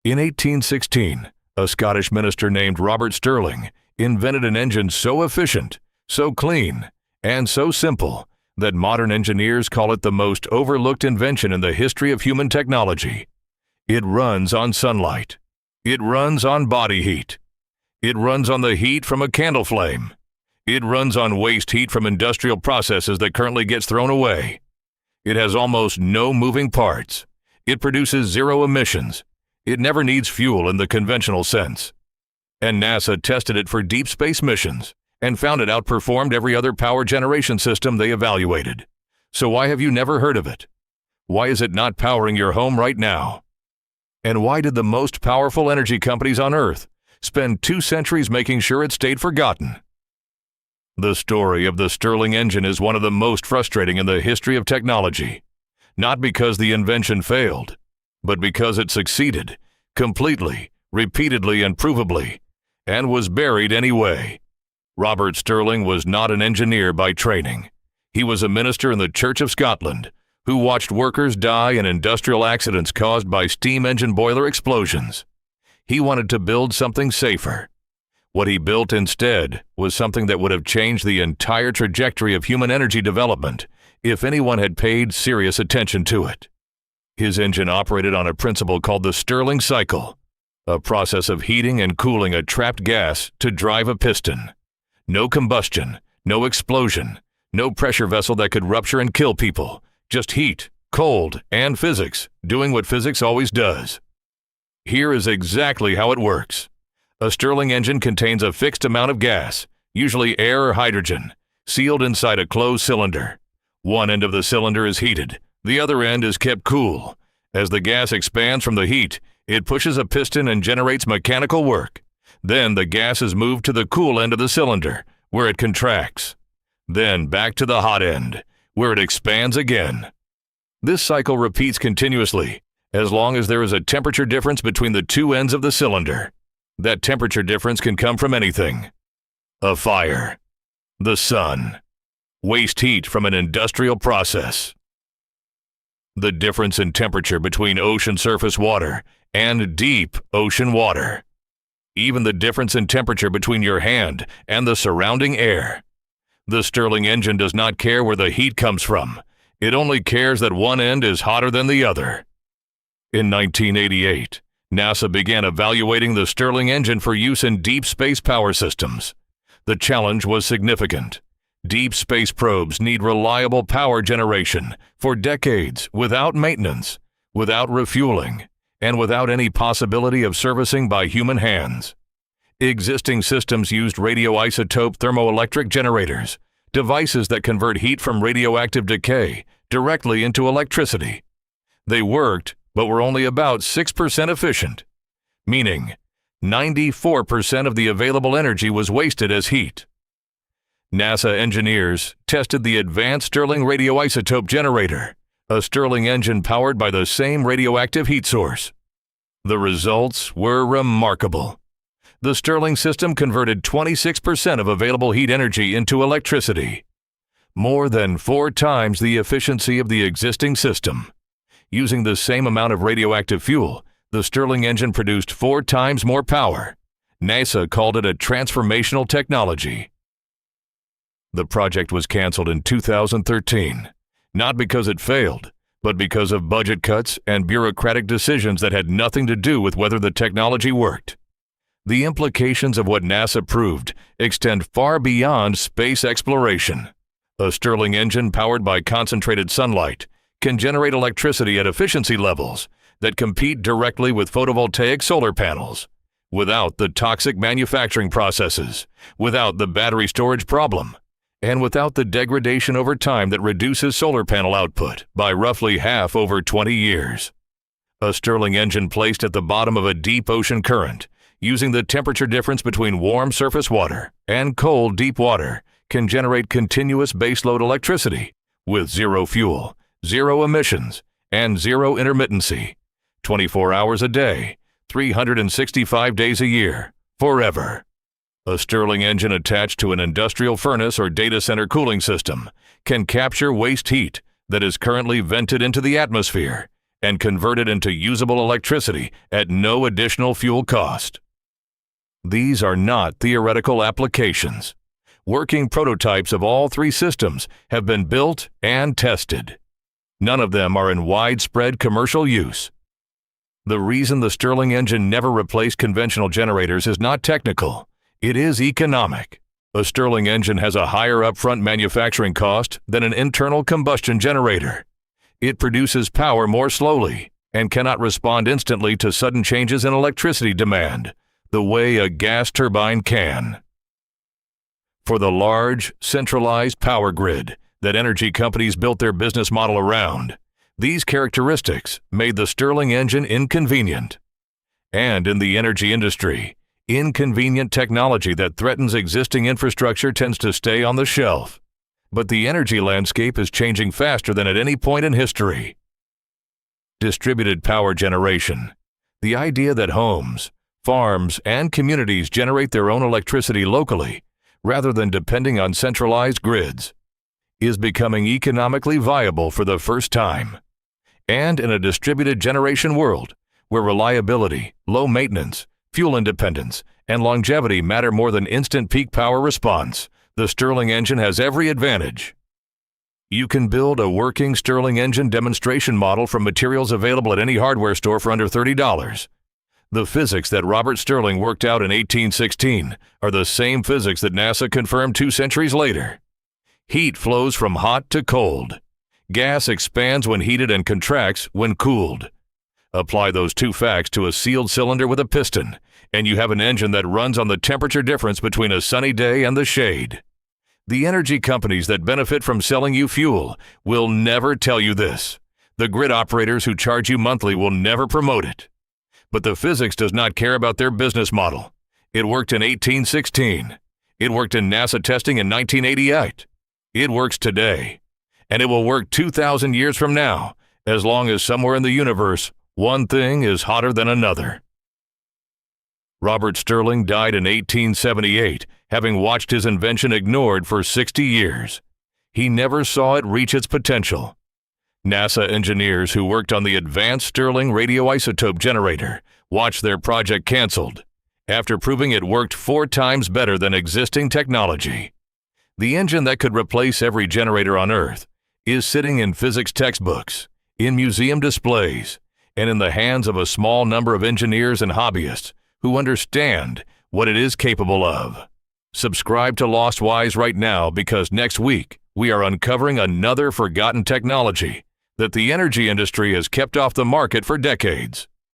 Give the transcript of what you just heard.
In 1816, a Scottish minister named Robert Stirling invented an engine so efficient, so clean, and so simple that modern engineers call it the most overlooked invention in the history of human technology. It runs on sunlight. It runs on body heat. It runs on the heat from a candle flame. It runs on waste heat from industrial processes that currently gets thrown away. It has almost no moving parts. It produces zero emissions. It never needs fuel in the conventional sense. And NASA tested it for deep space missions and found it outperformed every other power generation system they evaluated. So why have you never heard of it? Why is it not powering your home right now? And why did the most powerful energy companies on Earth spend 2 centuries making sure it stayed forgotten? The story of the Stirling engine is one of the most frustrating in the history of technology, not because the invention failed, but because it succeeded, completely, repeatedly, and provably, and was buried anyway. Robert Stirling was not an engineer by training. He was a minister in the Church of Scotland who watched workers die in industrial accidents caused by steam engine boiler explosions. He wanted to build something safer. What he built instead was something that would have changed the entire trajectory of human energy development if anyone had paid serious attention to it. His engine operated on a principle called the Stirling cycle, a process of heating and cooling a trapped gas to drive a piston. No combustion, no explosion, no pressure vessel that could rupture and kill people, just heat, cold, and physics, doing what physics always does. Here is exactly how it works. A Stirling engine contains a fixed amount of gas, usually air or hydrogen, sealed inside a closed cylinder. One end of the cylinder is heated. The other end is kept cool. As the gas expands from the heat, it pushes a piston and generates mechanical work. Then the gas is moved to the cool end of the cylinder, where it contracts. Then back to the hot end, where it expands again. This cycle repeats continuously, as long as there is a temperature difference between the 2 ends of the cylinder. That temperature difference can come from anything. A fire, the sun, waste heat from an industrial process. The difference in temperature between ocean surface water and deep ocean water. Even the difference in temperature between your hand and the surrounding air. The Stirling engine does not care where the heat comes from. It only cares that one end is hotter than the other. In 1988, NASA began evaluating the Stirling engine for use in deep space power systems. The challenge was significant. Deep space probes need reliable power generation for decades without maintenance, without refueling, and without any possibility of servicing by human hands. Existing systems used radioisotope thermoelectric generators, devices that convert heat from radioactive decay directly into electricity. They worked, but were only about 6% efficient, meaning 94% of the available energy was wasted as heat. NASA engineers tested the Advanced Stirling Radioisotope Generator, a Stirling engine powered by the same radioactive heat source. The results were remarkable. The Stirling system converted 26% of available heat energy into electricity, more than 4 times the efficiency of the existing system. Using the same amount of radioactive fuel, the Stirling engine produced 4 times more power. NASA called it a transformational technology. The project was canceled in 2013, not because it failed, but because of budget cuts and bureaucratic decisions that had nothing to do with whether the technology worked. The implications of what NASA proved extend far beyond space exploration. A Stirling engine powered by concentrated sunlight can generate electricity at efficiency levels that compete directly with photovoltaic solar panels, without the toxic manufacturing processes, without the battery storage problem, and without the degradation over time that reduces solar panel output by roughly half over 20 years. A Stirling engine placed at the bottom of a deep ocean current, using the temperature difference between warm surface water and cold deep water, can generate continuous baseload electricity with zero fuel, zero emissions, and zero intermittency, 24 hours a day, 365 days a year, forever. A Stirling engine attached to an industrial furnace or data center cooling system can capture waste heat that is currently vented into the atmosphere and convert it into usable electricity at no additional fuel cost. These are not theoretical applications. Working prototypes of all three systems have been built and tested. None of them are in widespread commercial use. The reason the Stirling engine never replaced conventional generators is not technical. It is economic. A Stirling engine has a higher upfront manufacturing cost than an internal combustion generator. It produces power more slowly and cannot respond instantly to sudden changes in electricity demand, the way a gas turbine can. For the large, centralized power grid that energy companies built their business model around, these characteristics made the Stirling engine inconvenient. And in the energy industry, inconvenient technology that threatens existing infrastructure tends to stay on the shelf. But the energy landscape is changing faster than at any point in history. Distributed power generation, the idea that homes, farms, and communities generate their own electricity locally rather than depending on centralized grids, is becoming economically viable for the first time. And in a distributed generation world, where reliability, low maintenance, fuel independence, and longevity matter more than instant peak power response, the Stirling engine has every advantage. You can build a working Stirling engine demonstration model from materials available at any hardware store for under $30. The physics that Robert Stirling worked out in 1816 are the same physics that NASA confirmed 2 centuries later. Heat flows from hot to cold. Gas expands when heated and contracts when cooled. Apply those 2 facts to a sealed cylinder with a piston, and you have an engine that runs on the temperature difference between a sunny day and the shade. The energy companies that benefit from selling you fuel will never tell you this. The grid operators who charge you monthly will never promote it. But the physics does not care about their business model. It worked in 1816. It worked in NASA testing in 1988. It works today. And it will work 2,000 years from now, as long as somewhere in the universe, one thing is hotter than another. Robert Stirling died in 1878, having watched his invention ignored for 60 years. He never saw it reach its potential. NASA engineers who worked on the advanced Stirling radioisotope generator watched their project canceled after proving it worked 4 times better than existing technology. The engine that could replace every generator on Earth is sitting in physics textbooks, in museum displays, and in the hands of a small number of engineers and hobbyists who understand what it is capable of. Subscribe to Lost Wise right now, because next week we are uncovering another forgotten technology that the energy industry has kept off the market for decades.